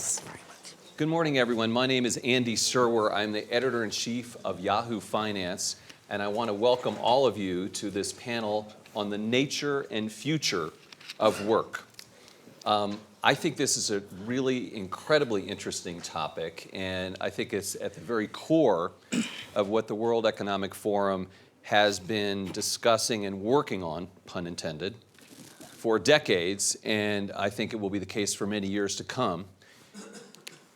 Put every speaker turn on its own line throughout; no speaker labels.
Thanks.
Good morning, everyone. My name is Andy Serwer. I'm the editor-in-chief of Yahoo Finance, and I want to welcome all of you to this panel on the nature and future of work. I think this is a really incredibly interesting topic, and I think it's at the very core of what the World Economic Forum has been discussing and working on, pun intended, for decades, and I think it will be the case for many years to come.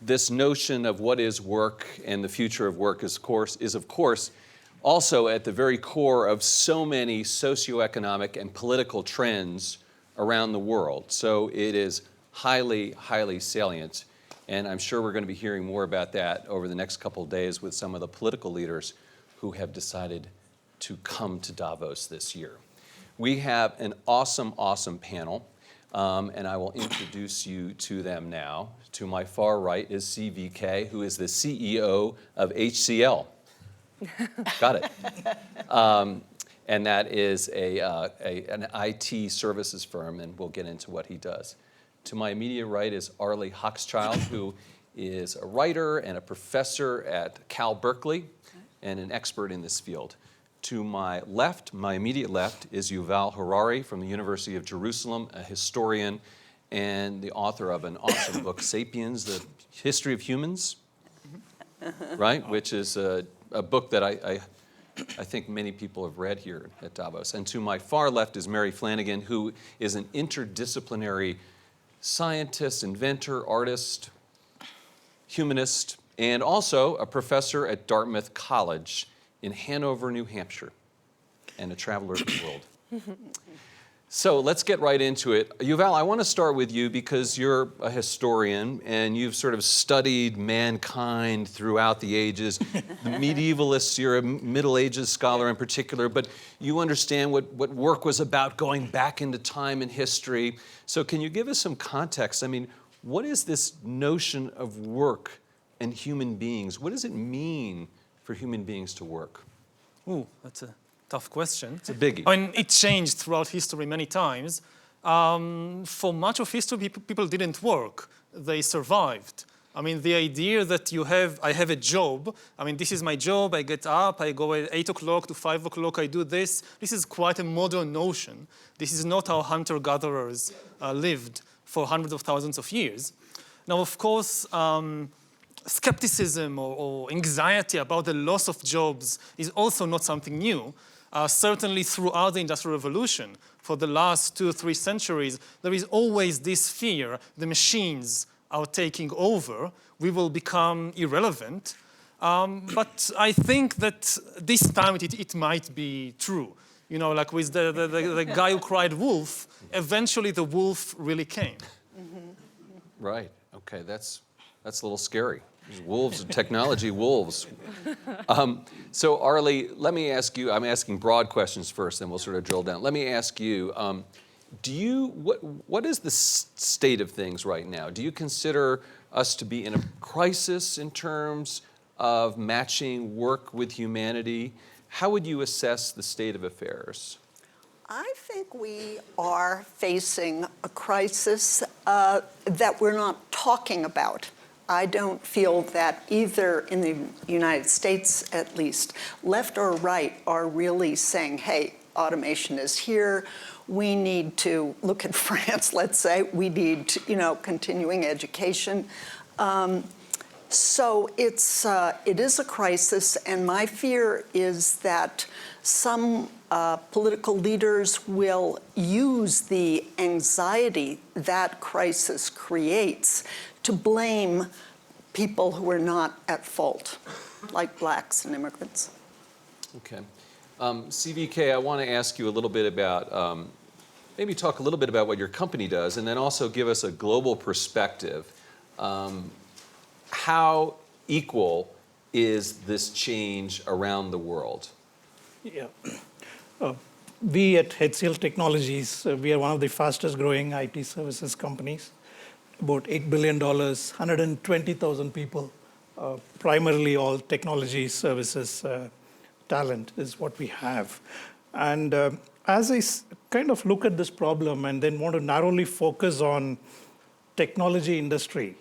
This notion of what is work and the future of work is of course also at the very core of so many socioeconomic and political trends around the world. So it is highly, highly salient, and I'm sure we're going to be hearing more about that over the next couple of days with some of the political leaders who have decided to come to Davos this year. We have an awesome, awesome panel, and I will introduce you to them now. To my far right is CVK, who is the CEO of HCL. Got it. And that is an IT services firm, and we'll get into what he does. To my immediate right is Arlie Hochschild, who is a writer and a professor at Cal Berkeley and an expert in this field. To my left, my immediate left, is Yuval Harari from the University of Jerusalem, a historian and the author of an awesome book, Sapiens, The History of Humans, right? Which is a book that I think many people have read here at Davos. And to my far left is Mary Flanagan, who is an interdisciplinary scientist, inventor, artist, humanist, and also a professor at Dartmouth College in Hanover, New Hampshire, and a traveler of the world. So let's get right into it. Yuval, I want to start with you because you're a historian and you've sort of studied mankind throughout the ages. The medievalists, you're a Middle Ages scholar in particular, but you understand what work was about going back into time and history. So can you give us some context? I mean, what is this notion of work and human beings? What does it mean for human beings to work?
Ooh, that's a tough question.
It's a biggie.
I mean, it changed throughout history many times. For much of history, people didn't work. They survived. I mean, the idea that I have a job, I mean, this is my job, I get up, I go at 8 o'clock to 5 o'clock, I do this. This is quite a modern notion. This is not how hunter-gatherers lived for hundreds of thousands of years. Now, of course, skepticism or anxiety about the loss of jobs is also not something new. Certainly throughout the Industrial Revolution, for the last 2 or 3 centuries, there is always this fear, the machines are taking over, we will become irrelevant. But I think that this time it might be true. You know, like with the guy who cried wolf, eventually the wolf really came.
Right, okay, that's a little scary. Wolves, technology wolves. So Arlie, let me ask you, I'm asking broad questions first, then we'll sort of drill down. Let me ask you, what is the state of things right now? Do you consider us to be in a crisis in terms of matching work with humanity? How would you assess the state of affairs?
I think we are facing a crisis that we're not talking about. I don't feel that either in the United States, at least, left or right are really saying, hey, automation is here. We need to look at France, let's say. We need, continuing education. So it is a crisis, and my fear is that some political leaders will use the anxiety that crisis creates to blame people who are not at fault, like blacks and immigrants.
Okay. CVK, I want to ask you a little bit about, maybe talk a little bit about what your company does, and then also give us a global perspective. How equal is this change around the world?
Yeah. We at HCL Technologies, we are one of the fastest growing IT services companies. About $8 billion, 120,000 people, primarily all technology services talent is what we have. And as I kind of look at this problem and then want to narrowly focus on technology industry,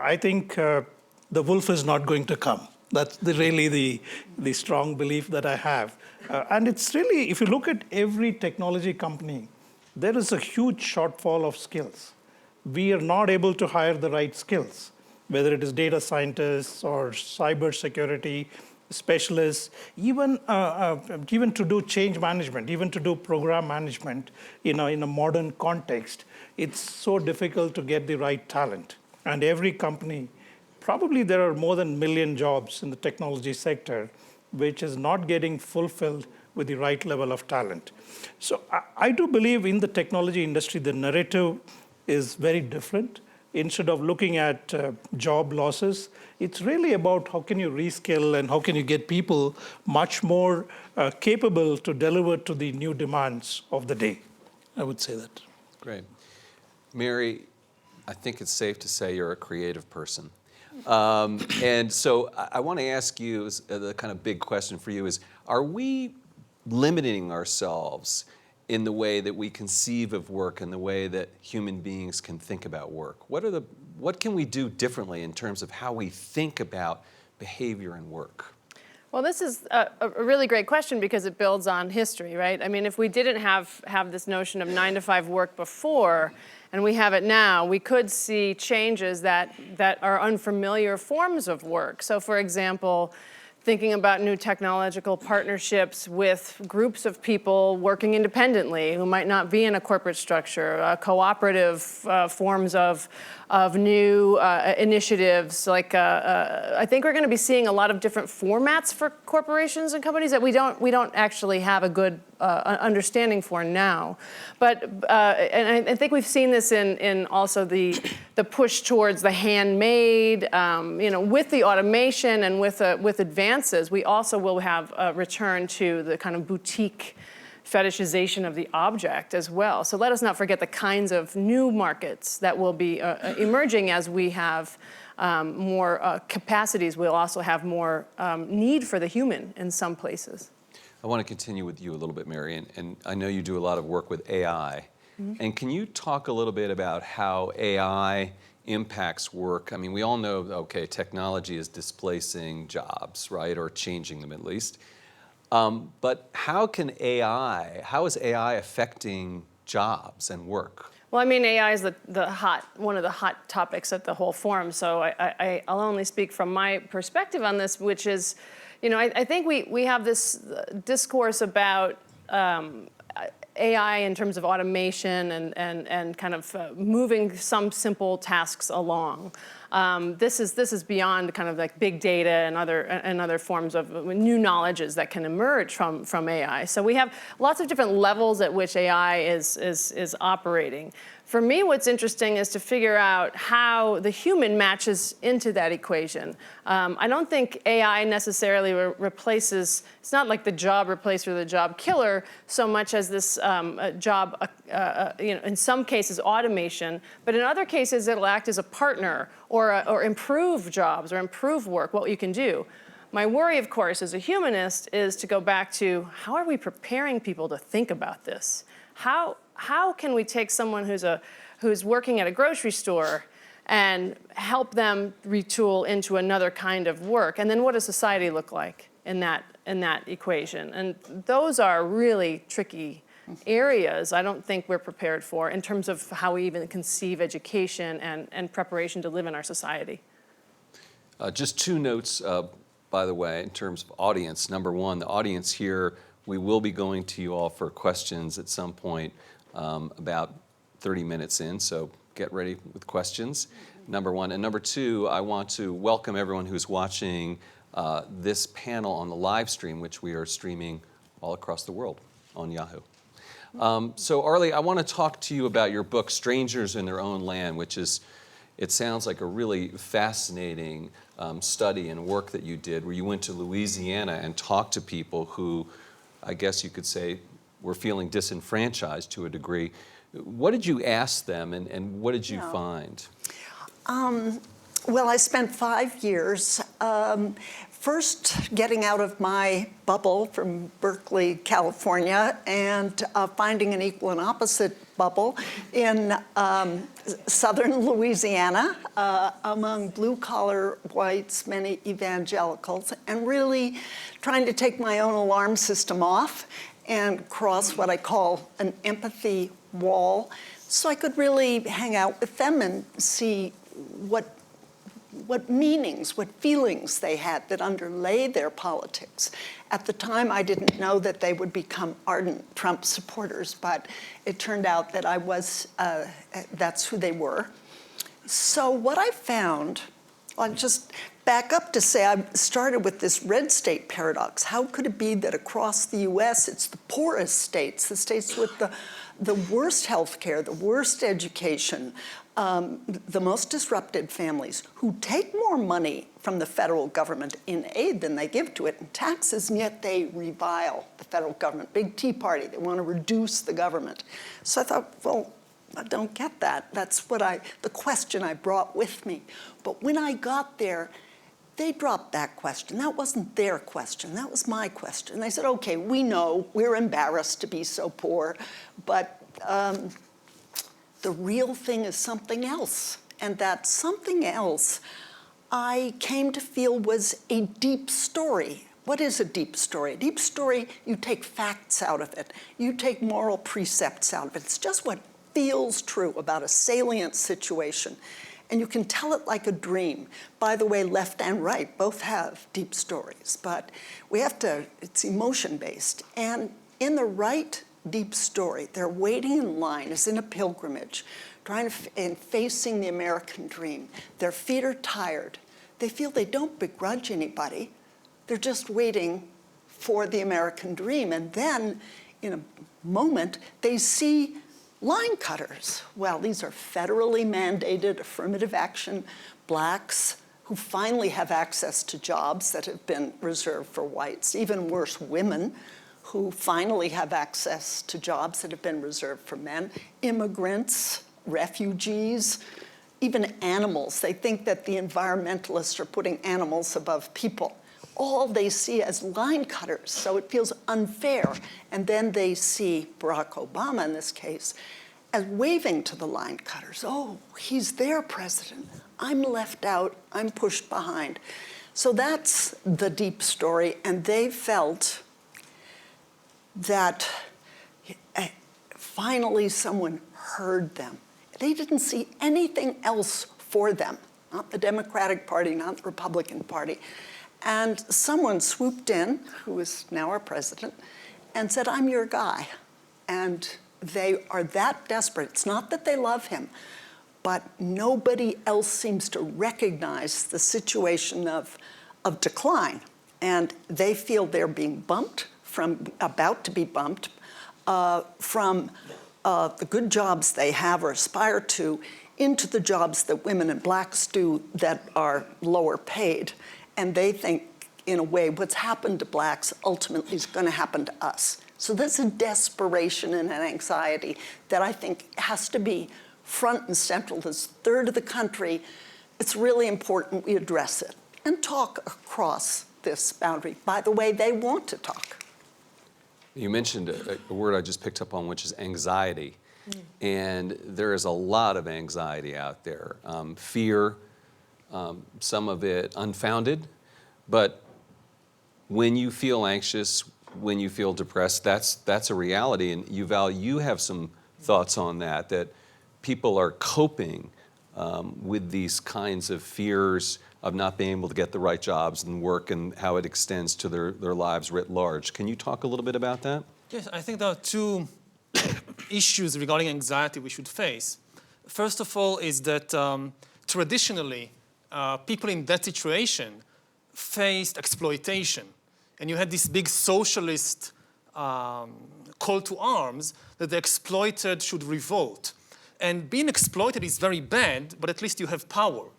I think the wolf is not going to come. That's really the strong belief that I have. And it's really, if you look at every technology company, there is a huge shortfall of skills. We are not able to hire the right skills, whether it is data scientists or cybersecurity specialists, even to do change management, even to do program management in a modern context. It's so difficult to get the right talent. And every company, probably there are more than 1 million jobs in the technology sector, which is not getting fulfilled with the right level of talent. So I do believe in the technology industry, the narrative is very different. Instead of looking at job losses, it's really about how can you reskill and how can you get people much more capable to deliver to the new demands of the day. I would say that.
Great. Mary, I think it's safe to say you're a creative person. And so I want to ask you, the kind of big question for you is, are we limiting ourselves in the way that we conceive of work and the way that human beings can think about work? What can we do differently in terms of how we think about behavior and work?
Well, this is a really great question because it builds on history, right? I mean, if we didn't have this notion of 9-to-5 work before, and we have it now, we could see changes that are unfamiliar forms of work. So, for example, thinking about new technological partnerships with groups of people working independently who might not be in a corporate structure, cooperative forms of new initiatives. Like I think we're going to be seeing a lot of different formats for corporations and companies that we don't actually have a good understanding for now. But and I think we've seen this in also the push towards the handmade, with the automation and with advances, we also will have a return to the kind of boutique fetishization of the object as well. So let us not forget the kinds of new markets that will be emerging as we have more capacities. We'll also have more need for the human in some places.
I want to continue with you a little bit, Mary, and I know you do a lot of work with AI. Mm-hmm. And can you talk a little bit about how AI impacts work? I mean, we all know, okay, technology is displacing jobs, right, or changing them at least. But how is AI affecting jobs and work?
Well, I mean, AI is one of the hot topics at the whole forum. So I'll only speak from my perspective on this, which is, I think we have this discourse about AI in terms of automation and kind of moving some simple tasks along. This is beyond kind of like big data and other forms of new knowledges that can emerge from AI. So we have lots of different levels at which AI is operating. For me, what's interesting is to figure out how the human matches into that equation. I don't think AI necessarily replaces, it's not like the job replacer or the job killer so much as this job, in some cases automation, but in other cases it'll act as a partner or improve jobs or improve work, what you can do. My worry, of course, as a humanist is to go back to how are we preparing people to think about this? How can we take someone who's working at a grocery store and help them retool into another kind of work? And then what does society look like in that equation? And those are really tricky areas I don't think we're prepared for in terms of how we even conceive education and preparation to live in our society.
Just two notes, by the way, in terms of audience. Number one, the audience here, we will be going to you all for questions at some point about 30 minutes in, so get ready with questions, number one. And number two, I want to welcome everyone who's watching this panel on the live stream, which we are streaming all across the world on Yahoo. So Arlie, I want to talk to you about your book, Strangers in Their Own Land, which is, it sounds like a really fascinating study and work that you did, where you went to Louisiana and talked to people who, I guess you could say, were feeling disenfranchised to a degree. What did you ask them and what did you find?
Well, I spent 5 years first getting out of my bubble from Berkeley, California, and finding an equal and opposite bubble in southern Louisiana among blue-collar whites, many evangelicals, and really trying to take my own alarm system off and cross what I call an empathy wall, so I could really hang out with them and see what meanings, what feelings they had that underlay their politics. At the time, I didn't know that they would become ardent Trump supporters, but it turned out that that's who they were. So what I found, I'll just back up to say I started with this red state paradox. How could it be that across the US, it's the poorest states, the states with the worst health care, the worst education, the most disrupted families, who take more money from the federal government in aid than they give to it in taxes, and yet they revile the federal government. Big Tea Party, they want to reduce the government. So I thought, well, I don't get that. That's the question I brought with me. But when I got there, they dropped that question. That wasn't their question. That was my question. They said, okay, we know, we're embarrassed to be so poor, but the real thing is something else. And that something else I came to feel was a deep story. What is a deep story? A deep story, you take facts out of it. You take moral precepts out of it. It's just what feels true about a salient situation. And you can tell it like a dream. By the way, left and right both have deep stories, but it's emotion-based. And in the right deep story, they're waiting in line as in a pilgrimage, and facing the American dream. Their feet are tired. They feel they don't begrudge anybody. They're just waiting for the American dream. And then, in a moment, they see line cutters. Well, these are federally mandated affirmative action blacks who finally have access to jobs that have been reserved for whites. Even worse, women who finally have access to jobs that have been reserved for men. Immigrants, refugees, even animals. They think that the environmentalists are putting animals above people. All they see as line cutters, so it feels unfair. And then they see Barack Obama, in this case, as waving to the line cutters. Oh, he's their president. I'm left out, I'm pushed behind. So that's the deep story, and they felt that finally someone heard them. They didn't see anything else for them, not the Democratic Party, not the Republican Party. And someone swooped in, who is now our president, and said, I'm your guy. And they are that desperate. It's not that they love him, but nobody else seems to recognize the situation of decline. And they feel they're being bumped about to be bumped from the good jobs they have or aspire to into the jobs that women and blacks do that are lower paid. And they think, in a way, what's happened to blacks ultimately is going to happen to us. So there's a desperation and an anxiety that I think has to be front and central. This third of the country, it's really important we address it and talk across this boundary. By the way, they want to talk.
You mentioned a word I just picked up on, which is anxiety. And there is a lot of anxiety out there. Fear, some of it unfounded. But when you feel anxious, when you feel depressed, that's a reality. And Yuval, you have some thoughts on that people are coping with these kinds of fears of not being able to get the right jobs and work and how it extends to their lives writ large. Can you talk a little bit about that?
Yes, I think there are two issues regarding anxiety we should face. First of all is that traditionally, people in that situation faced exploitation. And you had this big socialist call to arms that the exploited should revolt. And being exploited is very bad, but at least you have power.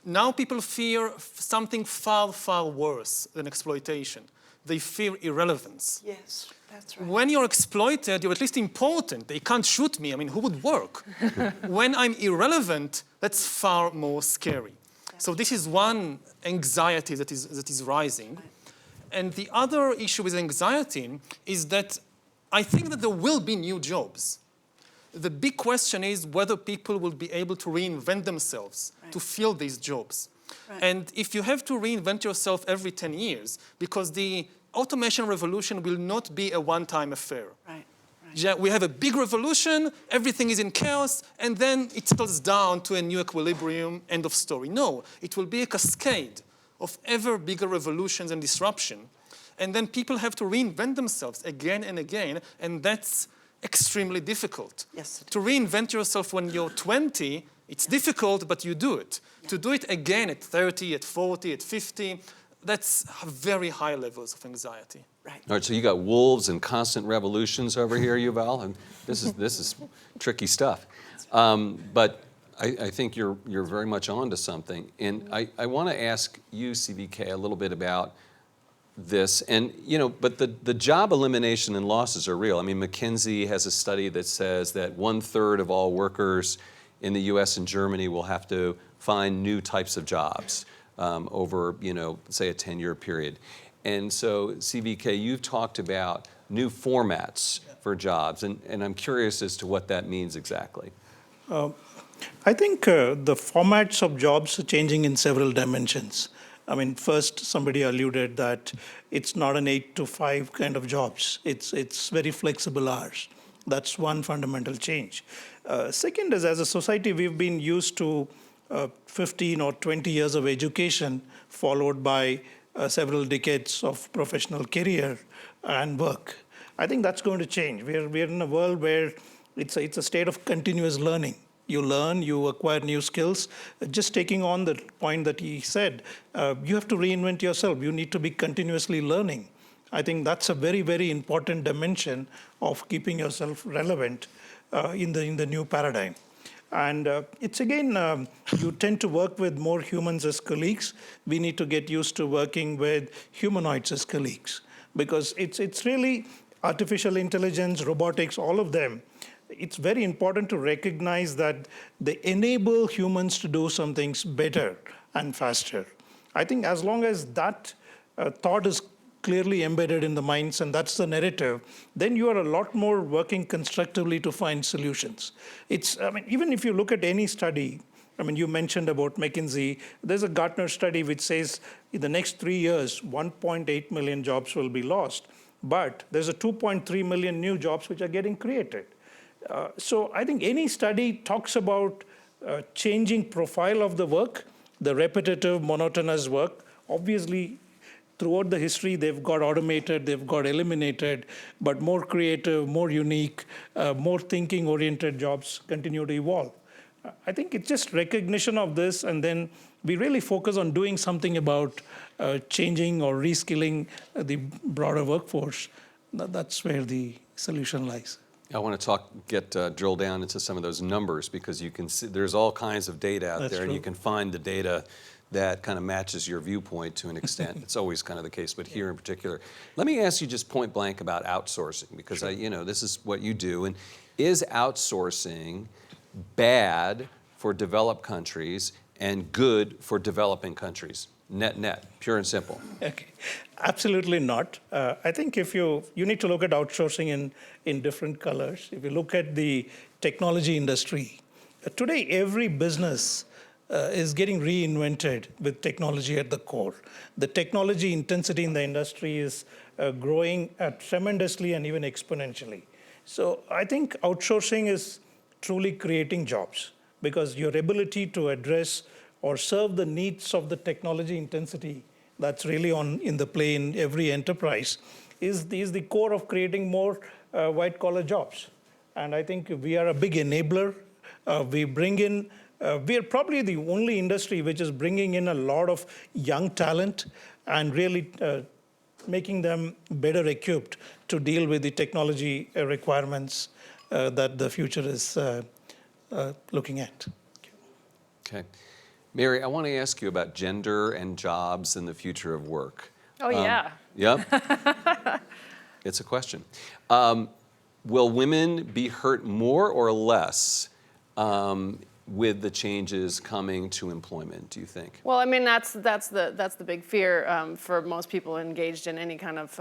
Now people fear something far, far worse than exploitation. They fear irrelevance.
Yes, that's right.
When you're exploited, you're at least important. They can't shoot me. I mean, who would work? When I'm irrelevant, that's far more scary. So this is one anxiety that is rising. And the other issue with anxiety is that I think that there will be new jobs. The big question is whether people will be able to reinvent themselves to fill these jobs. And if you have to reinvent yourself every 10 years, because the automation revolution will not be a one-time affair. We have a big revolution, everything is in chaos, and then it settles down to a new equilibrium, end of story. No, it will be a cascade of ever bigger revolutions and disruption. And then people have to reinvent themselves again and again, and that's extremely difficult.
Yes.
To reinvent yourself when you're 20, it's difficult, but you do it. To do it again at 30, at 40, at 50, that's very high levels of anxiety.
Right.
All right, so you got wolves and constant revolutions over here, Yuval, and this is tricky stuff. But I think you're very much onto something, and I want to ask you, CVK, a little bit about this, and but the job elimination and losses are real. I mean, McKinsey has a study that says that 1/3 of all workers in the U.S. and Germany will have to find new types of jobs over, say a 10-year period. And so, CVK, you've talked about new formats for jobs, and I'm curious as to what that means exactly.
I think the formats of jobs are changing in several dimensions. I mean, first, somebody alluded that it's not an 8 to 5 kind of jobs. It's very flexible hours. That's one fundamental change. Second is, as a society, we've been used to 15 or 20 years of education, followed by several decades of professional career and work. I think that's going to change. We're in a world where it's a state of continuous learning. You learn, you acquire new skills. Just taking on the point that he said, you have to reinvent yourself. You need to be continuously learning. I think that's a very, very important dimension of keeping yourself relevant in the new paradigm. And it's again, you tend to work with more humans as colleagues. We need to get used to working with humanoids as colleagues, because it's really artificial intelligence, robotics, all of them. It's very important to recognize that they enable humans to do some things better and faster. I think as long as that thought is clearly embedded in the minds, and that's the narrative, then you are a lot more working constructively to find solutions. Even if you look at any study, you mentioned about McKinsey, there's a Gartner study which says in the next 3 years, 1.8 million jobs will be lost, but there's a 2.3 million new jobs which are getting created. So I think any study talks about changing profile of the work, the repetitive, monotonous work. Obviously, throughout the history, they've got automated, they've got eliminated, but more creative, more unique, more thinking-oriented jobs continue to evolve. I think it's just recognition of this, and then we really focus on doing something about changing or reskilling the broader workforce. That's where the solution lies.
I want to drill down into some of those numbers, because you can see there's all kinds of data out there, and you can find the data that kind of matches your viewpoint to an extent. It's always kind of the case, but here in particular. Let me ask you just point blank about outsourcing, because this is what you do. And is outsourcing bad for developed countries and good for developing countries? Net, pure and simple.
Okay, absolutely not. I think if you need to look at outsourcing in different colors. If you look at the technology industry, today every business is getting reinvented with technology at the core. The technology intensity in the industry is growing tremendously and even exponentially. So I think outsourcing is truly creating jobs, because your ability to address or serve the needs of the technology intensity that's really in the play in every enterprise is the core of creating more white-collar jobs. And I think we are a big enabler. We are probably the only industry which is bringing in a lot of young talent and really making them better equipped to deal with the technology requirements that the future is looking at.
Okay. Mary, I want to ask you about gender and jobs and the future of work.
Oh, yeah.
Yep. It's a question. Will women be hurt more or less with the changes coming to employment, do you think?
Well, I mean, that's the big fear for most people engaged in any kind of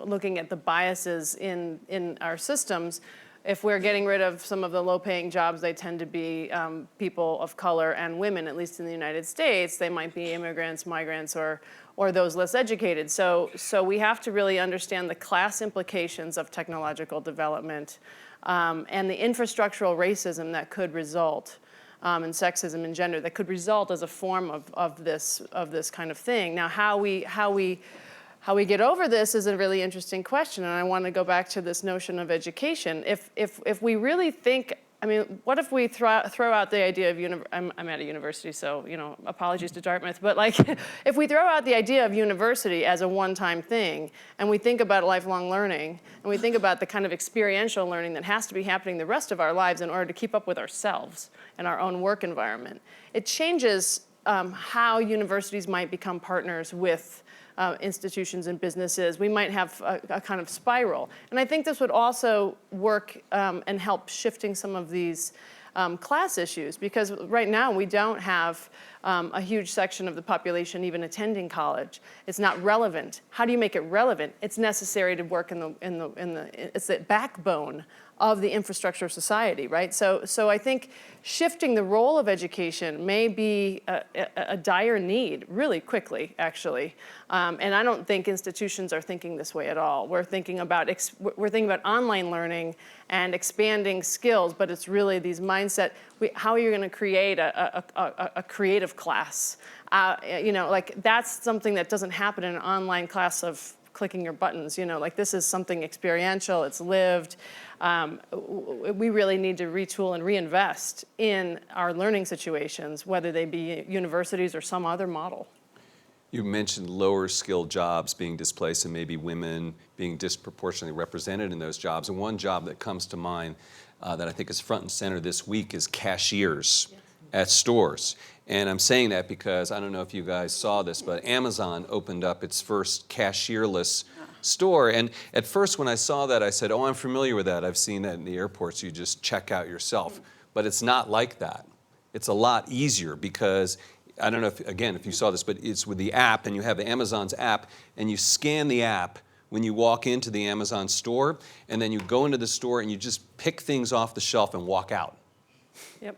looking at the biases in our systems. If we're getting rid of some of the low-paying jobs, they tend to be people of color and women, at least in the United States. They might be immigrants, migrants, or those less educated. So we have to really understand the class implications of technological development and the infrastructural racism that could result, and sexism and gender that could result as a form of this kind of thing. Now, how we get over this is a really interesting question, and I want to go back to this notion of education. If we really think, I mean, what if we throw out the idea of I'm at a university, so apologies to Dartmouth, but like, if we throw out the idea of university as a one-time thing, and we think about lifelong learning, and we think about the kind of experiential learning that has to be happening the rest of our lives in order to keep up with ourselves and our own work environment, it changes how universities might become partners with institutions and businesses. We might have a kind of spiral. And I think this would also work and help shifting some of these class issues, because right now we don't have a huge section of the population even attending college. It's not relevant. How do you make it relevant? It's necessary to work it's the backbone of the infrastructure of society, right? So I think shifting the role of education may be a dire need really quickly, actually. And I don't think institutions are thinking this way at all. We're thinking about online learning and expanding skills, but it's really these mindset. How are you going to create a creative class? Like that's something that doesn't happen in an online class of clicking your buttons. Like this is something experiential. It's lived. We really need to retool and reinvest in our learning situations, whether they be universities or some other model.
You mentioned lower skilled jobs being displaced and maybe women being disproportionately represented in those jobs. And one job that comes to mind that I think is front and center this week is cashiers at stores. And I'm saying that because I don't know if you guys saw this, but Amazon opened up its first cashierless store. And at first when I saw that, I said, oh, I'm familiar with that. I've seen that in the airports. You just check out yourself. But it's not like that. It's a lot easier because, I don't know if you saw this, but it's with the app, and you have Amazon's app, and you scan the app when you walk into the Amazon store, and then you go into the store and you just pick things off the shelf and walk out.
Yep.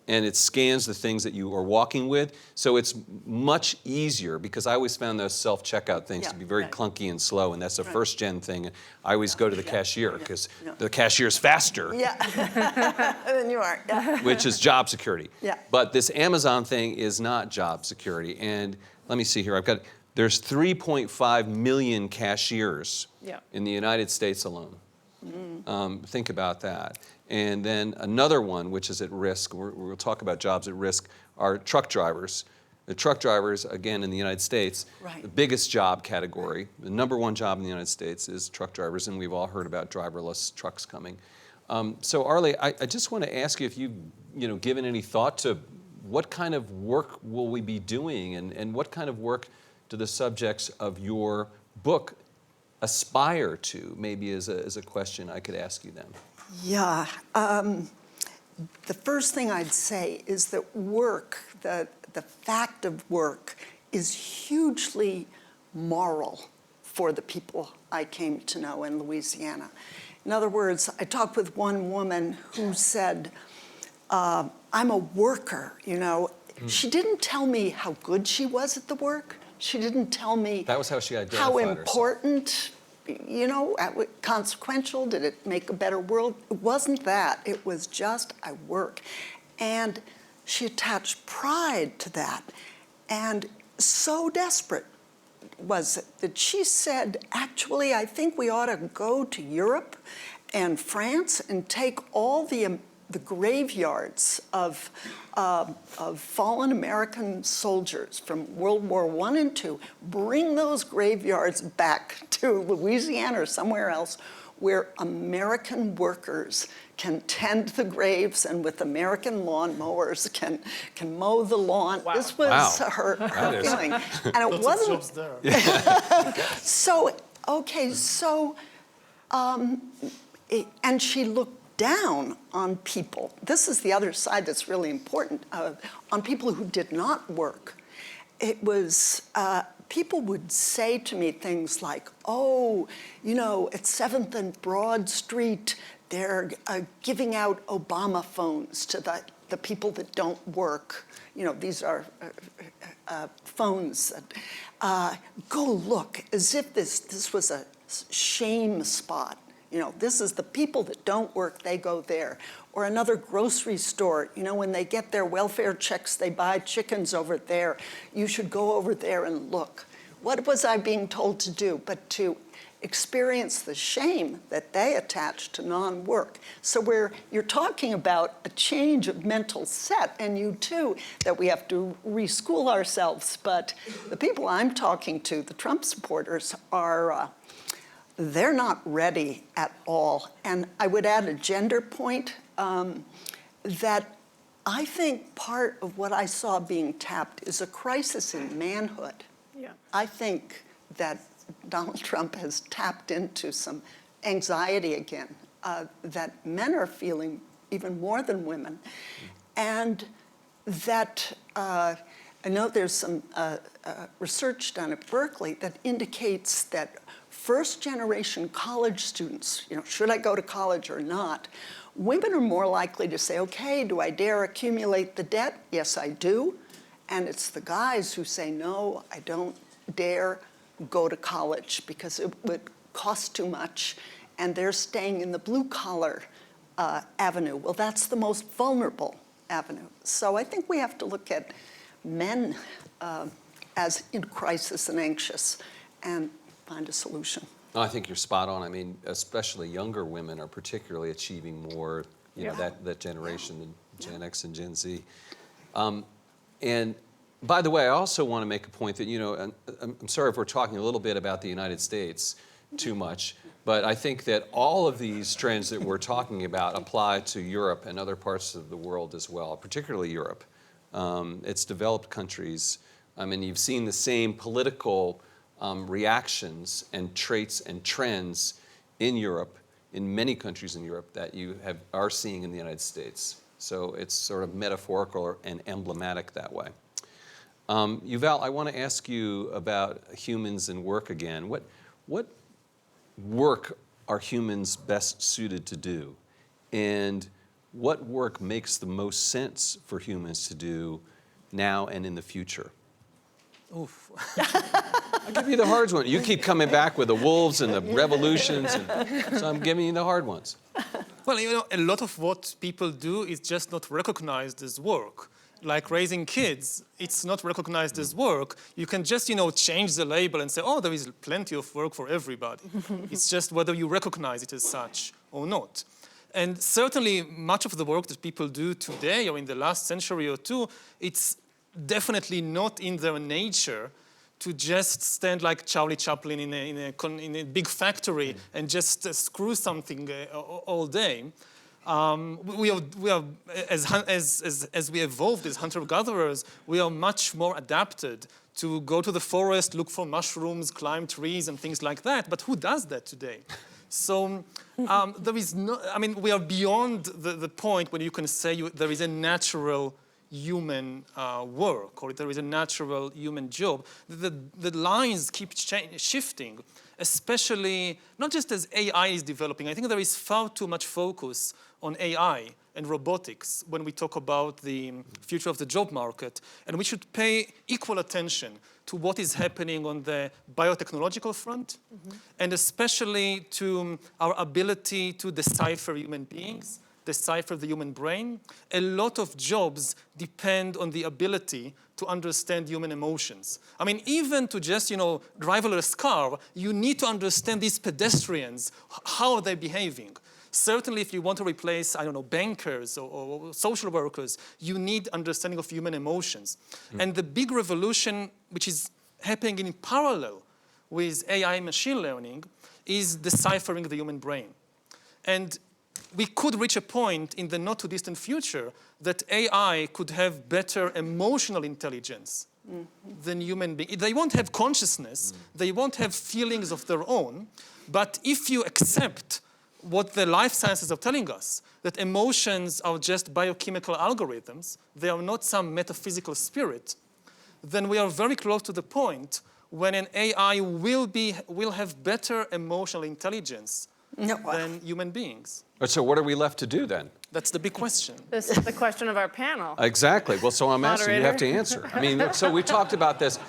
And it scans the things that you are walking with. So it's much easier, because I always found those self-checkout things to be very clunky and slow, and that's a first-gen thing. I always go to the cashier because the cashier's faster.
Than you are.
Which is job security.
Yeah.
But this Amazon thing is not job security. And let me see here. There's 3.5 million cashiers in the United States alone. Think about that. And then another one, which is at risk, we'll talk about jobs at risk, are truck drivers. The truck drivers, again, in the United States, the biggest job category, the number one job in the United States is truck drivers, and we've all heard about driverless trucks coming. So Arlie, I just want to ask you if you've given any thought to what kind of work will we be doing, and what kind of work do the subjects of your book aspire to, maybe as a question I could ask you then.
Yeah. The first thing I'd say is that work, the fact of work, is hugely moral for the people I came to know in Louisiana. In other words, I talked with one woman who said, I'm a worker, She didn't tell me how good she was at the work. She didn't tell me
that was how she identified
how
herself.
important, consequential, did it make a better world? It wasn't that. It was just, I work. And she attached pride to that. And so desperate was it that she said, actually, I think we ought to go to Europe and France and take all the graveyards of fallen American soldiers from World War I and II, bring those graveyards back to Louisiana or somewhere else where American workers can tend the graves and with American lawnmowers can mow the lawn.
Wow.
This was her feeling. And it wasn't.
Jobs there.
So, okay, so, and she looked down on people. This is the other side that's really important, on people who did not work. It was, people would say to me things like, oh, you know, at 7th and Broad Street, they're giving out Obama phones to the people that don't work. You know, these are phones that, go look, as if this was a shame spot. You know, this is the people that don't work, they go there. Or another grocery store, you know, when they get their welfare checks, they buy chickens over there. You should go over there and look. What was I being told to do but to experience the shame that they attach to non-work? So you're talking about a change of mental set, and you too, that we have to reschool ourselves. But the people I'm talking to, the Trump supporters, are they're not ready at all. And I would add a gender point, that I think part of what I saw being tapped is a crisis in manhood.
Yeah.
I think that Donald Trump has tapped into some anxiety again, that men are feeling even more than women. And that I know there's some research done at Berkeley that indicates that first-generation college students, you know, should I go to college or not? Women are more likely to say, okay, do I dare accumulate the debt? Yes, I do. And it's the guys who say, no, I don't dare go to college because it would cost too much, and they're staying in the blue-collar avenue. Well, that's the most vulnerable avenue. So I think we have to look at men as in crisis and anxious and find a solution.
No, I think you're spot on. I mean, especially younger women are particularly achieving more, you know, that generation, the Gen X and Gen Z. And by the way, I also want to make a point that, you know, I'm sorry if we're talking a little bit about the United States too much, but I think that all of these trends that we're talking about apply to Europe and other parts of the world as well, particularly Europe. It's developed countries. I mean, you've seen the same political reactions and traits and trends in Europe, in many countries in Europe, that you are seeing in the United States. So it's sort of metaphorical and emblematic that way. Yuval, I want to ask you about humans and work again. What work are humans best suited to do? And what work makes the most sense for humans to do now and in the future?
Oof.
I'll give you the hard one. You keep coming back with the wolves and the revolutions, and so I'm giving you the hard ones.
Well, you know, a lot of what people do is just not recognized as work. Like raising kids, it's not recognized as work. You can just, you know, change the label and say, oh, there is plenty of work for everybody. It's just whether you recognize it as such or not. And certainly much of the work that people do today or in the last century or two, it's definitely not in their nature to just stand like Charlie Chaplin in a big factory and just screw something all day. We are as we evolved as hunter-gatherers, we are much more adapted to go to the forest, look for mushrooms, climb trees, and things like that. But who does that today? So there is no. I mean, we are beyond the point when you can say there is a natural human work, or there is a natural human job. The lines keep shifting, especially not just as AI is developing. I think there is far too much focus on AI and robotics when we talk about the future of the job market. And we should pay equal attention to what is happening on the biotechnological front, and especially to our ability to decipher human beings, decipher the human brain. A lot of jobs depend on the ability to understand human emotions. I mean, even to just, you know, driverless car, you need to understand these pedestrians. How are they behaving? Certainly, if you want to replace, I don't know, bankers or social workers, you need understanding of human emotions. And the big revolution, which is happening in parallel with AI and machine learning, is deciphering the human brain. And we could reach a point in the not too distant future that AI could have better emotional intelligence than human beings. They won't have consciousness, they won't have feelings of their own, but if you accept what the life sciences are telling us, that emotions are just biochemical algorithms, they are not some metaphysical spirit, then we are very close to the point when an AI will have better emotional intelligence than human beings.
So what are we left to do then?
That's the big question.
This is the question of our panel.
Exactly. Well, so I'm asking, you have to
Moderator.
answer. I mean, so we talked about this.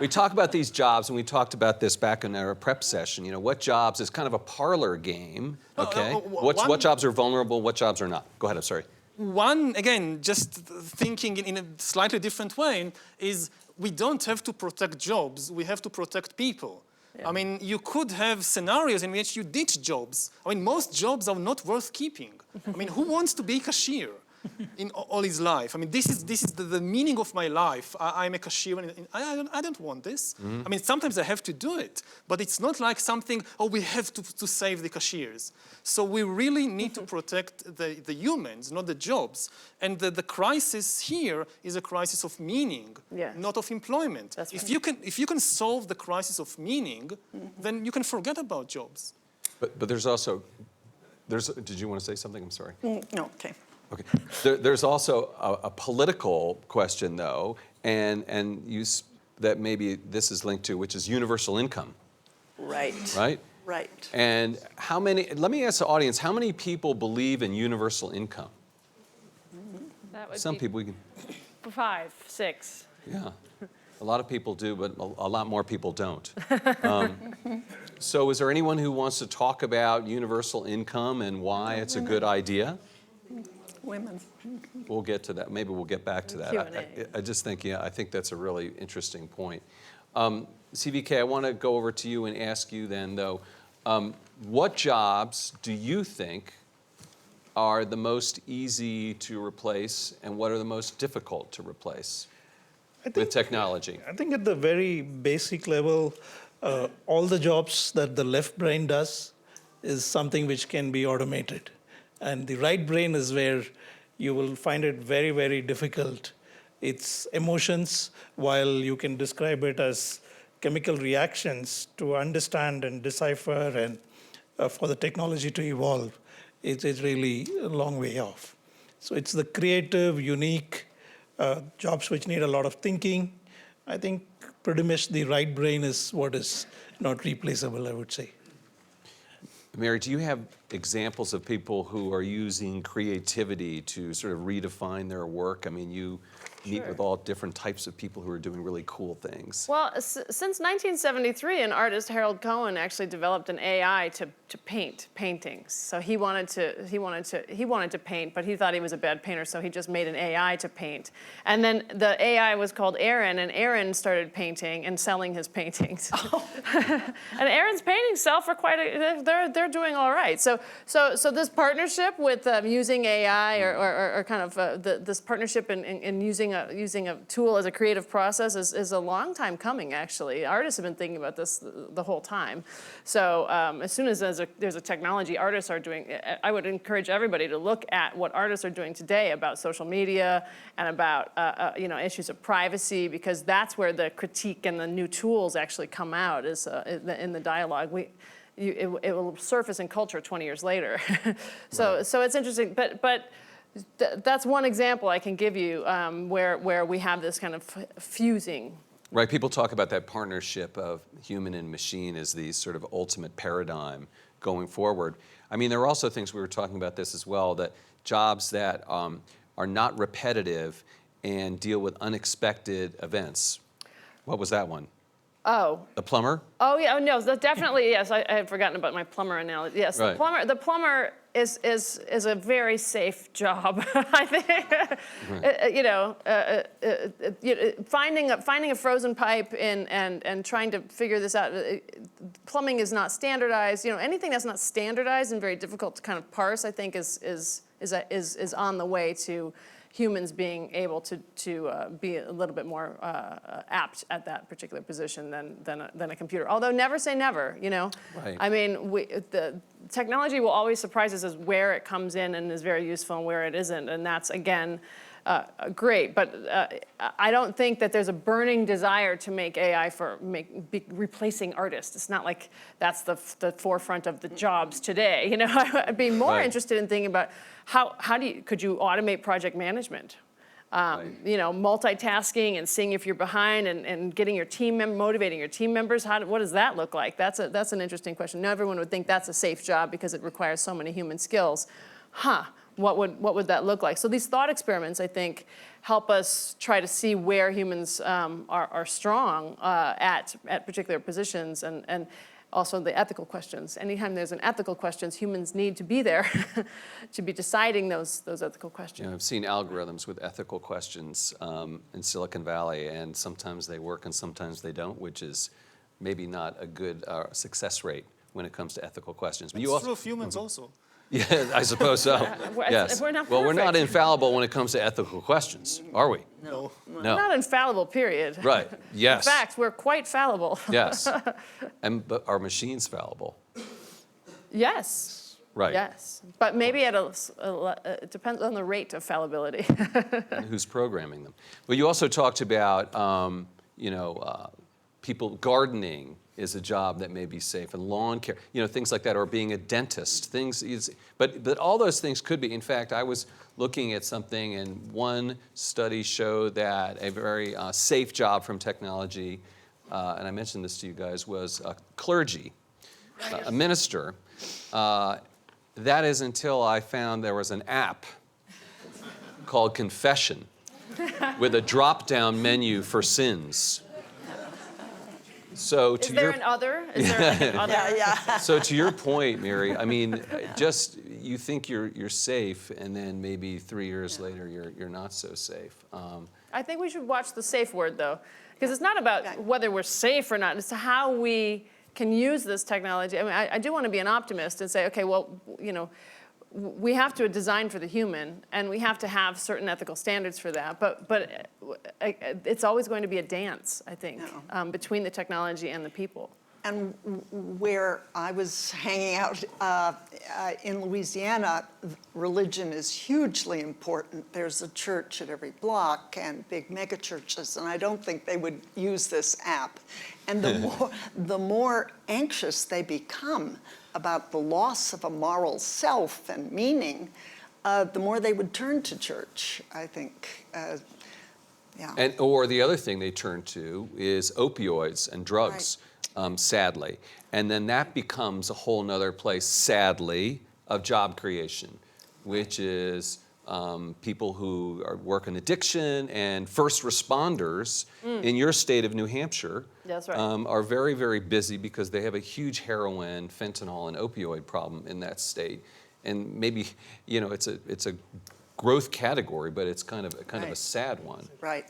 We talked about these jobs, and we talked about this back in our prep session. You know, what jobs is kind of a parlor game, okay? What jobs are vulnerable, what jobs are not? Go ahead, I'm sorry.
One, again, just thinking in a slightly different way, is we don't have to protect jobs, we have to protect people. I mean, you could have scenarios in which you ditch jobs. I mean, most jobs are not worth keeping. I mean, who wants to be a cashier in all his life? I mean, this is the meaning of my life. I'm a cashier, and I don't want this. I mean, sometimes I have to do it, but it's not like something, oh, we have to save the cashiers. So we really need to protect the humans, not the jobs. And the crisis here is a crisis of meaning, not of employment.
That's right.
If you can solve the crisis of meaning, then you can forget about jobs.
But there's also, did you want to say something? I'm sorry.
No, okay.
Okay. There's also a political question, though, and that maybe this is linked to, which is universal income.
Right.
Right?
Right.
And let me ask the audience, how many people believe in universal income?
That would
Some
be
people,
5, 6.
yeah. A lot of people do, but a lot more people don't. So is there anyone who wants to talk about universal income and why it's a good idea?
Women.
We'll get to that. Maybe we'll get back to that.
Q&A.
I just think, I think that's a really interesting point. CVK, I want to go over to you and ask you then, though, what jobs do you think are the most easy to replace, and what are the most difficult to replace with technology?
I think at the very basic level, all the jobs that the left brain does is something which can be automated. And the right brain is where you will find it very, very difficult. It's emotions, while you can describe it as chemical reactions, to understand and decipher and for the technology to evolve, it's really a long way off. So it's the creative, unique jobs which need a lot of thinking. I think pretty much the right brain is what is not replaceable, I would say.
Mary, do you have examples of people who are using creativity to sort of redefine their work? I mean, you meet with all different types of people who are doing really cool things.
Well, since 1973, an artist, Harold Cohen, actually developed an AI to paint paintings. So he wanted to paint, but he thought he was a bad painter, so he just made an AI to paint. And then the AI was called Aaron, and Aaron started painting and selling his paintings. And Aaron's paintings sell for they're doing all right. So this partnership with using AI or kind of this partnership in using a tool as a creative process is a long time coming, actually. Artists have been thinking about this the whole time. So as soon as there's a technology artists are doing, I would encourage everybody to look at what artists are doing today about social media and about issues of privacy, because that's where the critique and the new tools actually come out is in the dialogue. It will surface in culture 20 years later. So it's interesting, but that's one example I can give you where we have this kind of fusing.
Right, people talk about that partnership of human and machine as the sort of ultimate paradigm going forward. I mean, there are also things, we were talking about this as well, that jobs that are not repetitive and deal with unexpected events. What was that one?
Oh.
The plumber?
Oh yeah, no, definitely, yes. I had forgotten about my plumber analogy. Yes,
right.
The plumber is a very safe job, I think. Right. Finding a frozen pipe and trying to figure this out. Plumbing is not standardized. Anything that's not standardized and very difficult to kind of parse, I think, is on the way to humans being able to be a little bit more apt at that particular position than a computer. Although never say never,
Right.
I mean, the technology will always surprise us as where it comes in and is very useful and where it isn't. And that's, again, great. But I don't think that there's a burning desire to make AI be replacing artists. It's not like that's the forefront of the jobs today. You know, I'd be more interested in thinking about could you automate project management? You know, multitasking and seeing if you're behind and getting your motivating your team members. What does that look like? That's an interesting question. Now everyone would think that's a safe job because it requires so many human skills. What would that look like? So these thought experiments, I think, help us try to see where humans are strong at particular positions and also the ethical questions. Anytime there's an ethical questions, humans need to be there to be deciding those ethical questions.
You know, I've seen algorithms with ethical questions in Silicon Valley, and sometimes they work and sometimes they don't, which is maybe not a good success rate when it comes to ethical questions. But
It's true of humans also.
Yeah, I suppose so. Yes.
We're not
Well, we're not
perfect.
infallible when it comes to ethical questions, are we?
No.
We're not infallible, period.
Right. Yes.
In fact, we're quite fallible.
Yes. But are machines fallible?
Yes.
Right.
Yes. But maybe it depends on the rate of fallibility.
And who's programming them? Well, you also talked about, people gardening is a job that may be safe, and lawn care, things like that, or being a dentist. But all those things could be. In fact, I was looking at something, and one study showed that a very safe job from technology, and I mentioned this to you guys, was clergy, a minister. That is until I found there was an app called Confession with a drop-down menu for sins. So
Is there an other? Is there an other?
Yeah.
So to your point, Mary, I mean, just you think you're safe, and then maybe 3 years later you're not so safe.
I think we should watch the safe word, though, because it's not about whether we're safe or not. It's how we can use this technology. I mean, I do want to be an optimist and say, okay, well, we have to design for the human, and we have to have certain ethical standards for that. But it's always going to be a dance, I think, between the technology and the people.
And where I was hanging out in Louisiana, religion is hugely important. There's a church at every block and big mega churches, and I don't think they would use this app. And the more anxious they become about the loss of a moral self and meaning, the more they would turn to church, I think.
Or the other thing they turn to is opioids and drugs.
Right.
Sadly. And then that becomes a whole nother place, sadly, of job creation, which is people who work in addiction, and first responders in your state of New Hampshire.
That's right.
Are very, very busy because they have a huge heroin, fentanyl, and opioid problem in that state. And maybe, it's a growth category, but it's kind of a sad one.
Right.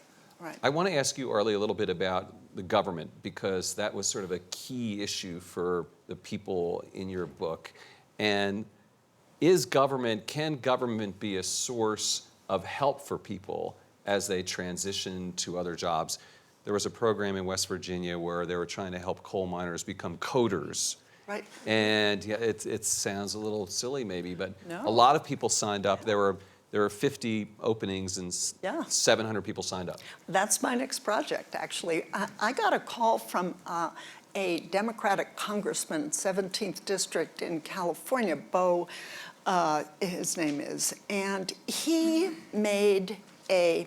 I want to ask you, Arlie, a little bit about the government, because that was sort of a key issue for the people in your book. And can government be a source of help for people as they transition to other jobs? There was a program in West Virginia where they were trying to help coal miners become coders.
Right.
And it sounds a little silly maybe, but
No.
a lot of people signed up. There were 50 openings and 700 people signed up.
That's my next project, actually. I got a call from a Democratic congressman, 17th District in California, Bo, his name is, and he made an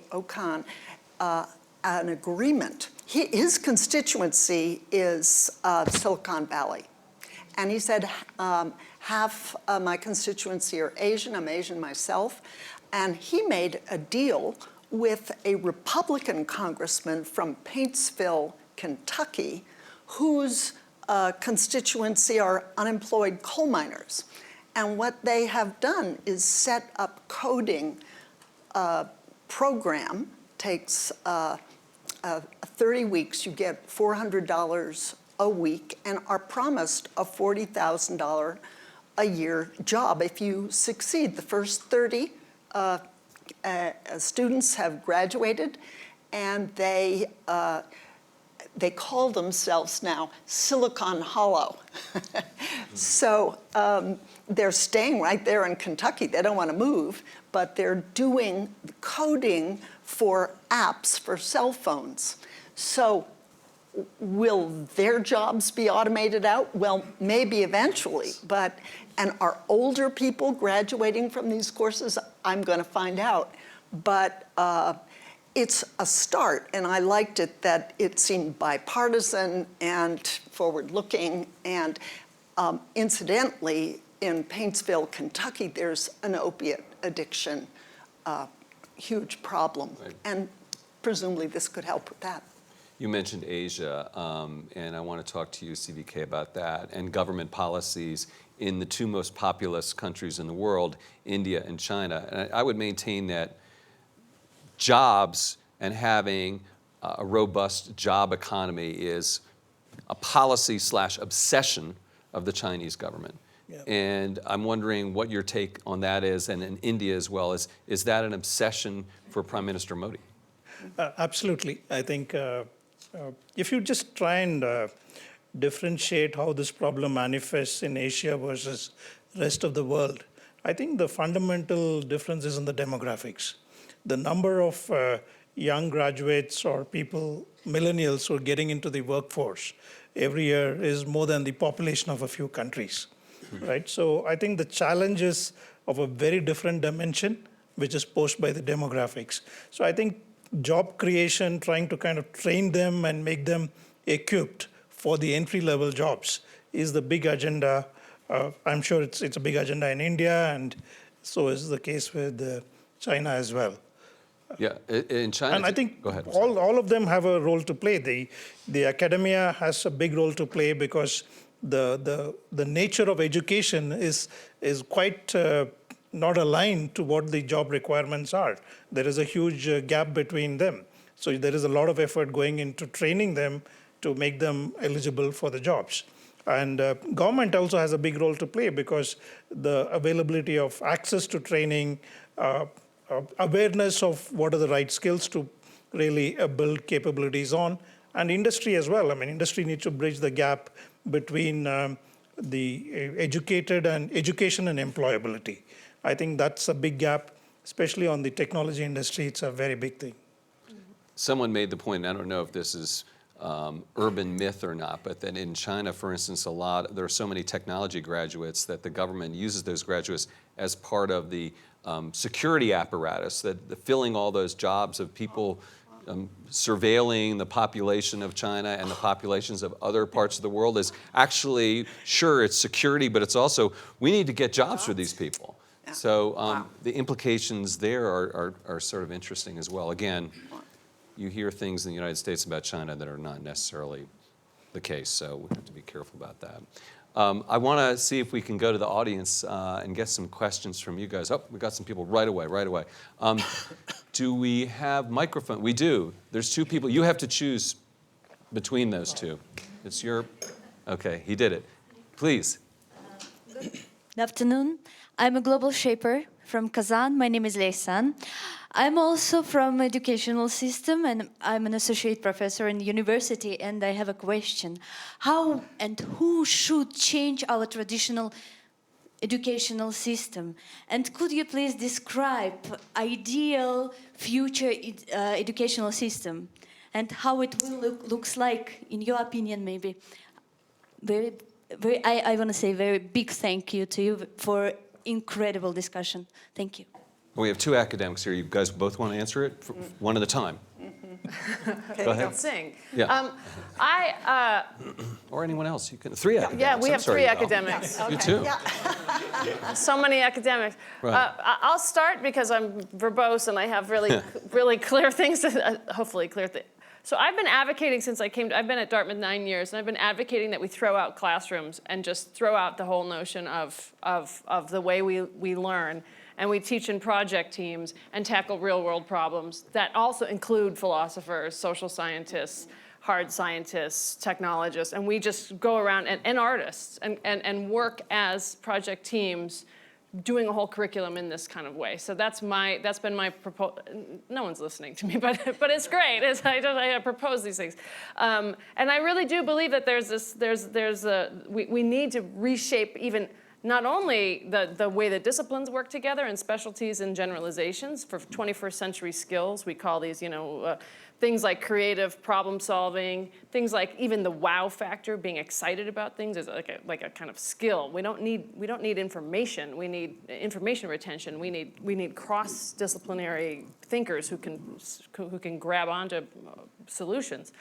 agreement. His constituency is Silicon Valley. And he said, half my constituency are Asian, I'm Asian myself. And he made a deal with a Republican congressman from Paintsville, Kentucky, whose constituency are unemployed coal miners. And what they have done is set up coding program, takes 30 weeks, you get $400 a week, and are promised a $40,000 a year job if you succeed. The first 30 students have graduated, and they call themselves now Silicon Hollow. So they're staying right there in Kentucky. They don't want to move, but they're doing coding for apps for cell phones. So will their jobs be automated out? Well, maybe eventually, and are older people graduating from these courses? I'm going to find out. But it's a start, and I liked it that it seemed bipartisan and forward-looking. And incidentally, in Paintsville, Kentucky, there's an opiate addiction, huge problem.
Right.
And presumably this could help with that.
You mentioned Asia, and I want to talk to you, CVK, about that, and government policies in the two most populous countries in the world, India and China. And I would maintain that jobs and having a robust job economy is a policy/obsession of the Chinese government.
Yeah.
And I'm wondering what your take on that is, and in India as well. Is that an obsession for Prime Minister Modi?
Absolutely. I think if you just try and differentiate how this problem manifests in Asia versus rest of the world, I think the fundamental difference is in the demographics. The number of young graduates or people, millennials, who are getting into the workforce every year is more than the population of a few countries, right? So I think the challenge is of a very different dimension, which is posed by the demographics. So I think job creation, trying to kind of train them and make them equipped for the entry-level jobs is the big agenda. I'm sure it's a big agenda in India, and so is the case with China as well.
Yeah, in China.
And I think
go ahead.
all of them have a role to play. The academia has a big role to play because the nature of education is quite not aligned to what the job requirements are. There is a huge gap between them. So there is a lot of effort going into training them to make them eligible for the jobs. And government also has a big role to play because the availability of access to training, awareness of what are the right skills to really build capabilities on, and industry as well. I mean, industry needs to bridge the gap between the educated and education and employability. I think that's a big gap, especially on the technology industry. It's a very big thing.
Someone made the point, and I don't know if this is urban myth or not, but that in China, for instance, there are so many technology graduates that the government uses those graduates as part of the security apparatus, that filling all those jobs of people surveilling the population of China and the populations of other parts of the world is actually, sure, it's security, but it's also, we need to get jobs for these people.
Yeah.
So the implications there are sort of interesting as well. Again, you hear things in the United States about China that are not necessarily the case, so we have to be careful about that. I want to see if we can go to the audience and get some questions from you guys. Oh, we got some people right away. Do we have microphone? We do. There's two people. You have to choose between those two. It's your, okay, he did it. Please.
Good afternoon. I'm a global shaper from Kazan. My name is Leysan. I'm also from educational system, and I'm an associate professor in the university, and I have a question. How and who should change our traditional educational system? And could you please describe ideal future educational system and how it will looks like, in your opinion, maybe? I want to say very big thank you to you for incredible discussion. Thank you.
We have two academics here. You guys both want to answer it? One at a time.
Okay,
Go ahead.
Sing.
Yeah. Or anyone else. You can. Three academics.
Yeah, we
I'm
have
sorry,
three
Yuval.
academics.
You too.
So many academics.
Right.
I'll start because I'm verbose and I have really clear things to, hopefully clear things. So I've been advocating since I've been at Dartmouth 9 years, and I've been advocating that we throw out classrooms and just throw out the whole notion of the way we learn. And we teach in project teams and tackle real world problems that also include philosophers, social scientists, hard scientists, technologists, and we just go around, and artists, and work as project teams doing a whole curriculum in this kind of way. So that's been my proposal. No one's listening to me, but it's great. I propose these things, and I really do believe that we need to reshape even not only the way that disciplines work together and specialties and generalizations for 21st century skills. We call these, things like creative problem solving, things like even the wow factor, being excited about things is like a kind of skill. We don't need information. We need information retention. We need cross-disciplinary thinkers who can grab onto solutions.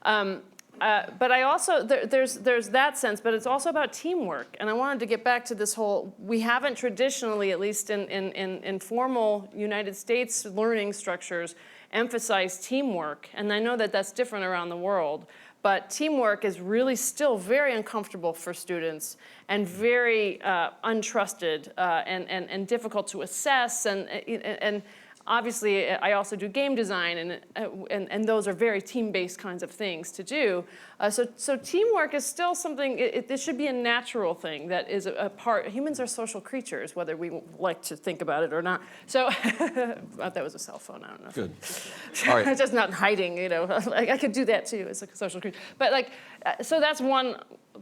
But I also, there's that sense, but it's also about teamwork. And I wanted to get back to this whole, we haven't traditionally, at least in formal United States learning structures, emphasized teamwork. And I know that that's different around the world. But teamwork is really still very uncomfortable for students and very untrusted and difficult to assess. And obviously, I also do game design, and those are very team-based kinds of things to do. So teamwork is still something, it should be a natural thing that is a part. Humans are social creatures, whether we like to think about it or not. So, that was a cell phone, I don't know.
Good. All right.
Just not hiding, I could do that too as a social creature. But so that's one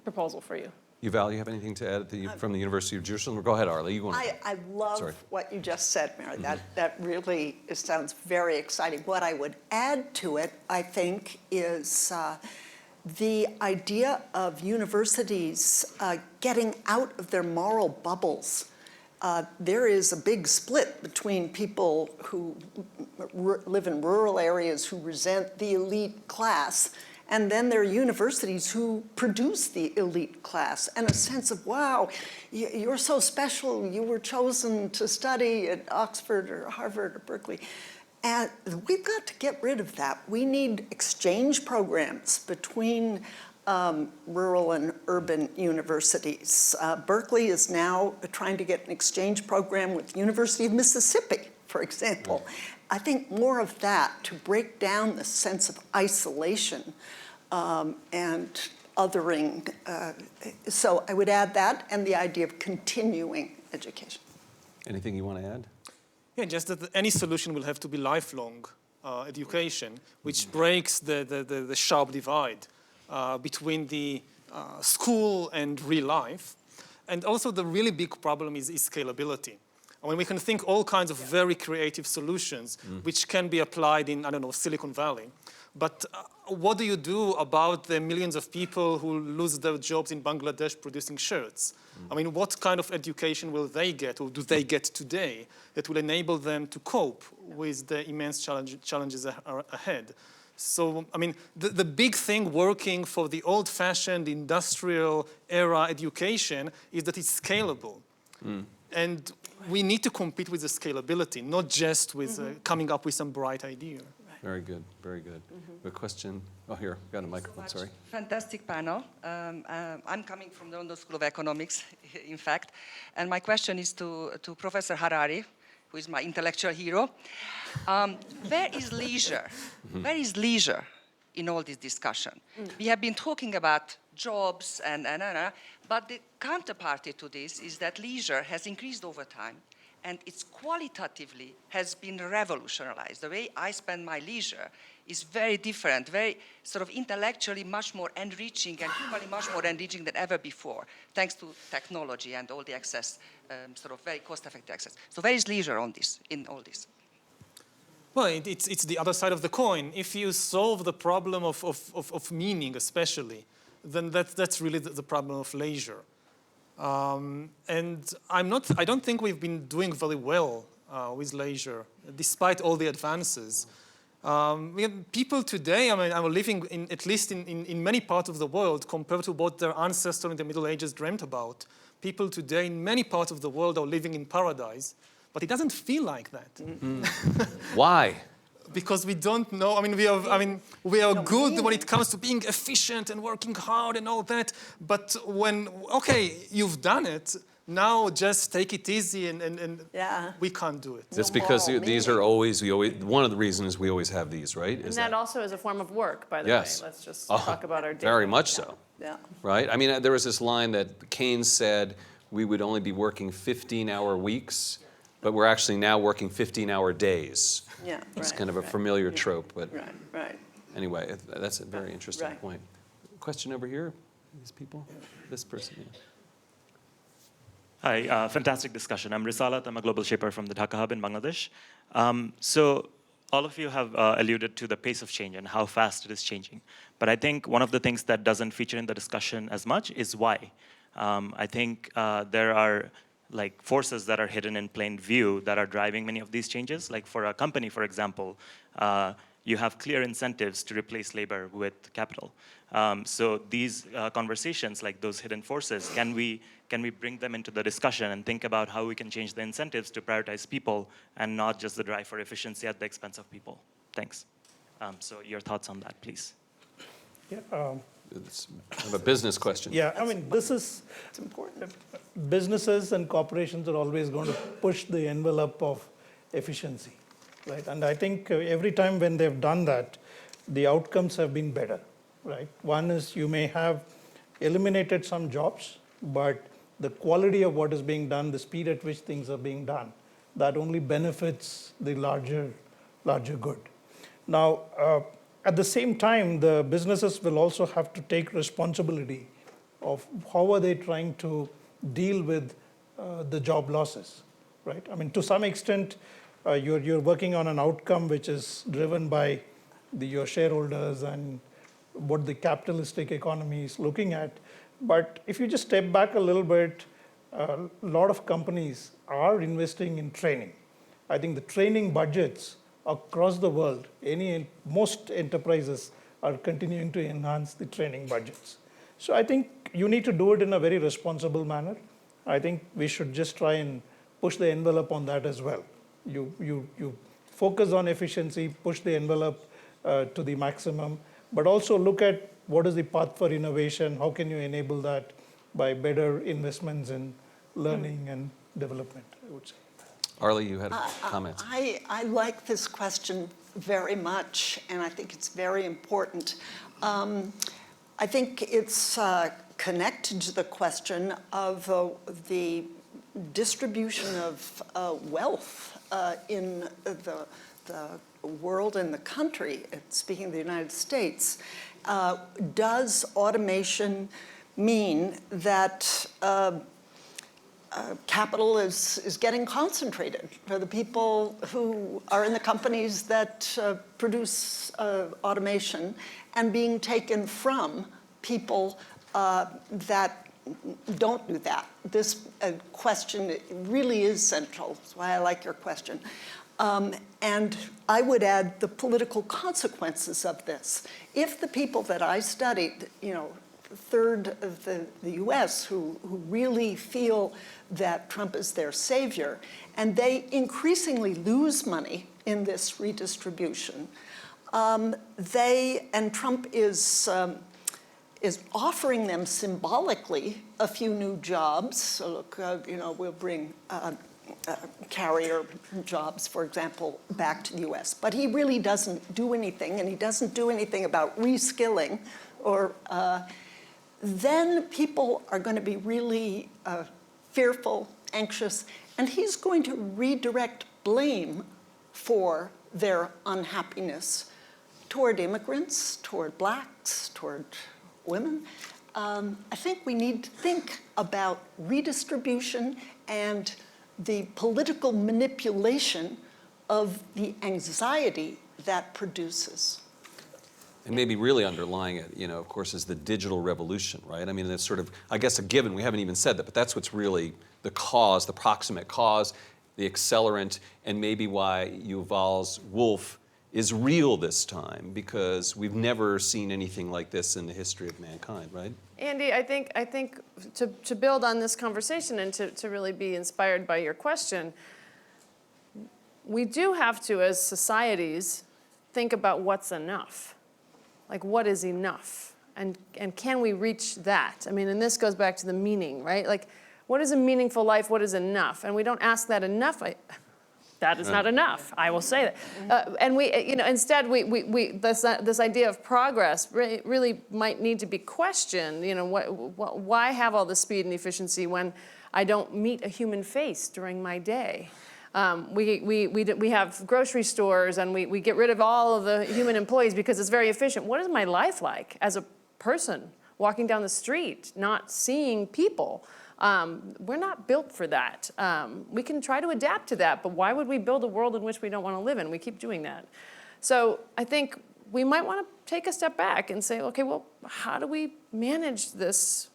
proposal for you.
Yuval, you have anything to add from the University of Jerusalem? Go ahead, Arlie.
I love what you just said, Mary. That really sounds very exciting. What I would add to it, I think, is the idea of universities getting out of their moral bubbles. There is a big split between people who live in rural areas who resent the elite class, and then there are universities who produce the elite class, and a sense of, wow, you're so special, you were chosen to study at Oxford or Harvard or Berkeley. And we've got to get rid of that. We need exchange programs between rural and urban universities. Berkeley is now trying to get an exchange program with the University of Mississippi, for example. I think more of that to break down the sense of isolation and othering. So I would add that and the idea of continuing education.
Anything you want to add?
Yeah, just that any solution will have to be lifelong education, which breaks the sharp divide between the school and real life. And also the really big problem is scalability. I mean, we can think all kinds of very creative solutions which can be applied in, I don't know, Silicon Valley. But what do you do about the millions of people who lose their jobs in Bangladesh producing shirts? I mean, what kind of education will they get, or do they get today, that will enable them to cope with the immense challenges ahead? So, I mean, the big thing working for the old-fashioned industrial era education is that it's scalable. And we need to compete with the scalability, not just with coming up with some bright idea.
Very good, very good. A question? Oh, here, got a microphone, sorry.
Fantastic panel. I'm coming from the London School of Economics, in fact. And my question is to Professor Harari, who is my intellectual hero. Where is leisure? Where is leisure in all this discussion? We have been talking about jobs but the counterparty to this is that leisure has increased over time, and it's qualitatively has been revolutionized. The way I spend my leisure is very different, very sort of intellectually much more enriching and humanly much more enriching than ever before, thanks to technology and all the access, sort of very cost-effective access. So where is leisure on this, in all this?
Well, it's the other side of the coin. If you solve the problem of meaning, especially, then that's really the problem of leisure. And I don't think we've been doing very well with leisure, despite all the advances. We have people today, I mean, are living at least in many parts of the world compared to what their ancestors in the Middle Ages dreamt about. People today in many parts of the world are living in paradise, but it doesn't feel like that.
Why?
Because we don't know. I mean, we are good when it comes to being efficient and working hard and all that. But when, okay, you've done it, now just take it easy and we can't do it.
That's because these are always, one of the reasons we always have these, right?
And that also is a form of work, by the way. Let's just talk about our day.
Very much so.
Yeah.
Right? I mean, there was this line that Keynes said, we would only be working 15-hour weeks, but we're actually now working 15-hour days.
Yeah,
It's
right,
kind of a
right.
familiar trope, but
Right.
anyway, that's a very interesting
Right.
point. Question over here, these people, this person. Yeah.
Hi, fantastic discussion. I'm Risalat. I'm a global shaper from the Dhaka Hub in Bangladesh. So all of you have alluded to the pace of change and how fast it is changing. But I think one of the things that doesn't feature in the discussion as much is why. I think there are like forces that are hidden in plain view that are driving many of these changes. Like for a company, for example, you have clear incentives to replace labor with capital. So these conversations, like those hidden forces, can we bring them into the discussion and think about how we can change the incentives to prioritize people and not just the drive for efficiency at the expense of people? Thanks. So your thoughts on that, please.
Yeah,
It's kind of a business question.
yeah, I mean, this is,
It's important.
businesses and corporations are always going to push the envelope of efficiency, right? And I think every time when they've done that, the outcomes have been better, right? One is you may have eliminated some jobs, but the quality of what is being done, the speed at which things are being done, that only benefits the larger good. Now, at the same time, the businesses will also have to take responsibility of how are they trying to deal with the job losses, right? I mean, to some extent, you're working on an outcome which is driven by your shareholders and what the capitalistic economy is looking at. But if you just step back a little bit, a lot of companies are investing in training. I think the training budgets across the world, most enterprises are continuing to enhance the training budgets. So I think you need to do it in a very responsible manner. I think we should just try and push the envelope on that as well. You focus on efficiency, push the envelope to the maximum, but also look at what is the path for innovation, how can you enable that by better investments in learning and development, I would say.
Arlie, you had a comment.
I like this question very much, and I think it's very important. I think it's connected to the question of the distribution of wealth in the world and the country, speaking of the United States. Does automation mean that capital is getting concentrated for the people who are in the companies that produce automation and being taken from people that don't do that? This question really is central. That's why I like your question. And I would add the political consequences of this. If the people that I studied, a third of the US who really feel that Trump is their savior, and they increasingly lose money in this redistribution, and Trump is offering them symbolically a few new jobs. So look, we'll bring carrier jobs, for example, back to the US. But he really doesn't do anything, and he doesn't do anything about reskilling, or then people are going to be really fearful, anxious, and he's going to redirect blame for their unhappiness toward immigrants, toward blacks, toward women. I think we need to think about redistribution and the political manipulation of the anxiety that produces.
And maybe really underlying it, of course, is the digital revolution, right? I mean, it's sort of, I guess, a given. We haven't even said that, but that's what's really the cause, the proximate cause, the accelerant, and maybe why Yuval's wolf is real this time, because we've never seen anything like this in the history of mankind, right?
Andy, I think to build on this conversation and to really be inspired by your question, we do have to, as societies, think about what's enough. Like, what is enough? And can we reach that? I mean, and this goes back to the meaning, right? Like, what is a meaningful life? What is enough? And we don't ask that enough. That is not enough. I will say that. And we, instead, this idea of progress really might need to be questioned. Why have all the speed and efficiency when I don't meet a human face during my day. We have grocery stores and we get rid of all of the human employees because it's very efficient. What is my life like as a person walking down the street, not seeing people? We're not built for that. We can try to adapt to that, but why would we build a world in which we don't want to live in? We keep doing that. So I think we might want to take a step back and say, okay, well, how do we manage this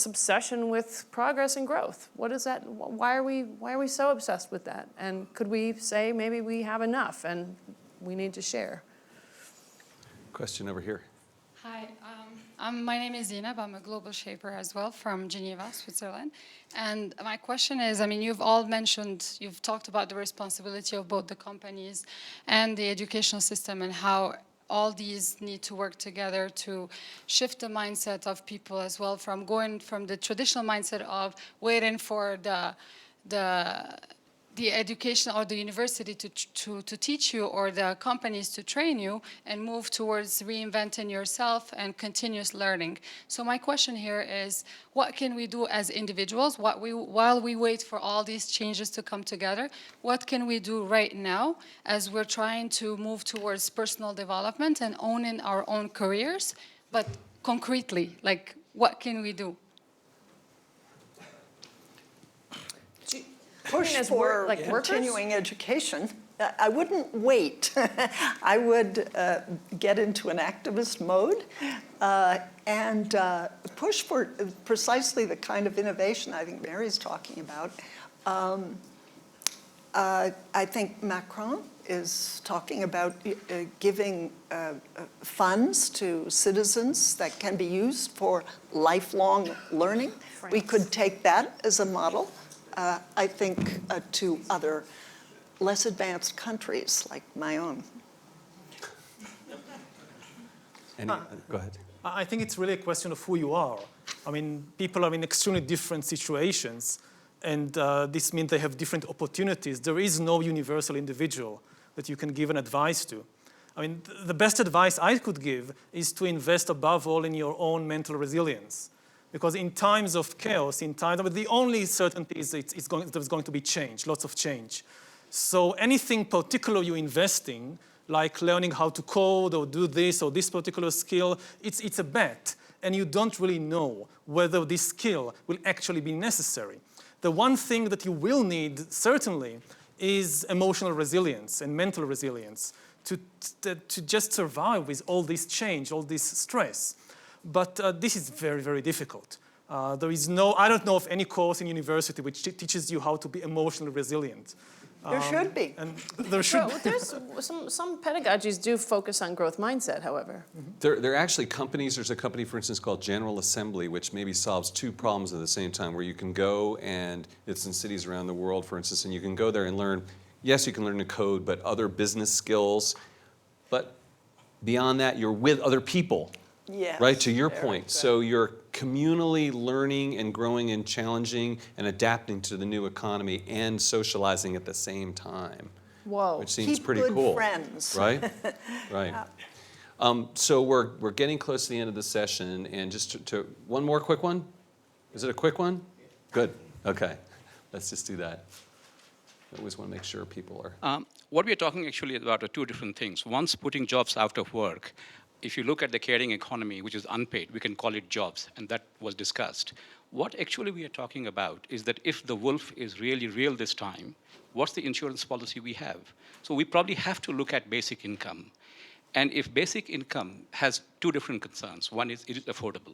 obsession with progress and growth? What is that? Why are we so obsessed with that? And could we say maybe we have enough and we need to share?
Question over here.
Hi, my name is Zinab. I'm a global shaper as well from Geneva, Switzerland. And my question is, I mean, you've talked about the responsibility of both the companies and the educational system and how all these need to work together to shift the mindset of people as well, from going from the traditional mindset of waiting for the education or the university to teach you or the companies to train you, and move towards reinventing yourself and continuous learning. So my question here is, what can we do as individuals while we wait for all these changes to come together? What can we do right now as we're trying to move towards personal development and owning our own careers, but concretely, like what can we do?
Push
as
for
like workers?
continuing education. I wouldn't wait. I would get into an activist mode and push for precisely the kind of innovation I think Mary's talking about. I think Macron is talking about giving funds to citizens that can be used for lifelong learning. We could take that as a model. I think, to other less advanced countries like my own.
Go ahead.
I think it's really a question of who you are. I mean, people are in extremely different situations, and this means they have different opportunities. There is no universal individual that you can give an advice to. I mean, the best advice I could give is to invest above all in your own mental resilience. Because in times of chaos, the only certainty is there's going to be change, lots of change. So anything particular you invest in, like learning how to code or do this or this particular skill, it's a bet. And you don't really know whether this skill will actually be necessary. The one thing that you will need, certainly, is emotional resilience and mental resilience to just survive with all this change, all this stress. But this is very, very difficult. I don't know of any course in university which teaches you how to be emotionally resilient.
There should be.
And there should be.
There's some pedagogies do focus on growth mindset, however.
There are actually companies, there's a company, for instance, called General Assembly, which maybe solves two problems at the same time, where you can go, and it's in cities around the world, for instance, and you can go there and learn, yes, you can learn to code, but other business skills. But beyond that, you're with other people.
Yes,
right, to your
very
point.
good.
So you're communally learning and growing and challenging and adapting to the new economy and socializing at the same time.
Whoa.
Which seems
Keep
pretty
good
cool.
friends.
Right? Right. So we're getting close to the end of the session, and just to one more quick one? Is it a quick one? Good. Okay. Let's just do that. I always want to make sure people are...
What we're talking actually about are two different things. One's putting jobs out of work. If you look at the caring economy, which is unpaid, we can call it jobs, and that was discussed. What actually we are talking about is that if the wolf is really real this time, what's the insurance policy we have? So we probably have to look at basic income. And if basic income has two different concerns, one is it is affordable.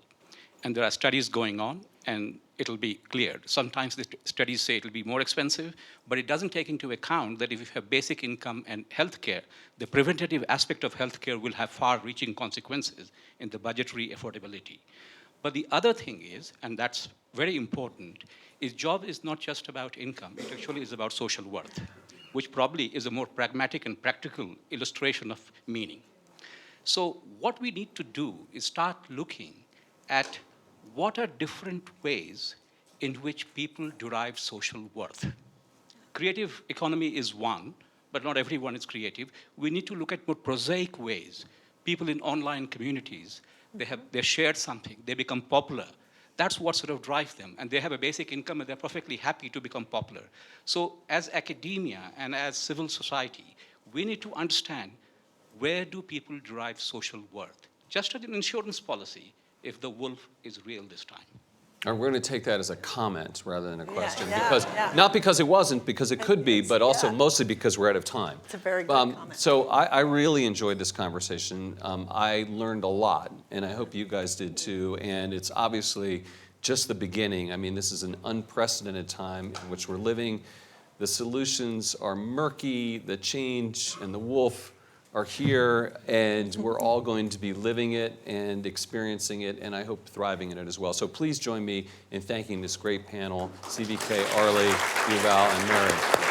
And there are studies going on, and it'll be cleared. Sometimes the studies say it'll be more expensive, but it doesn't take into account that if you have basic income and healthcare, the preventative aspect of healthcare will have far-reaching consequences in the budgetary affordability. But the other thing is, and that's very important, is job is not just about income. It actually is about social worth, which probably is a more pragmatic and practical illustration of meaning. So what we need to do is start looking at what are different ways in which people derive social worth. Creative economy is one, but not everyone is creative. We need to look at more prosaic ways. People in online communities, they shared something, they become popular, That's what sort of drives them. And they have a basic income and they're perfectly happy to become popular. So as academia and as civil society, we need to understand, where do people derive social worth? Just as an insurance policy, if the wolf is real this time.
And we're going to take that as a comment rather than a question,
yeah,
because
yeah.
not because it wasn't, because it could be, but also
yeah.
mostly because we're out of time.
It's a very good comment.
So I really enjoyed this conversation. I learned a lot, and I hope you guys did too. And it's obviously just the beginning. I mean, this is an unprecedented time in which we're living. The solutions are murky, the change and the wolf are here, and we're all going to be living it and experiencing it, and I hope thriving in it as well. So please join me in thanking this great panel, CVK, Arlie, Yuval, and Mary.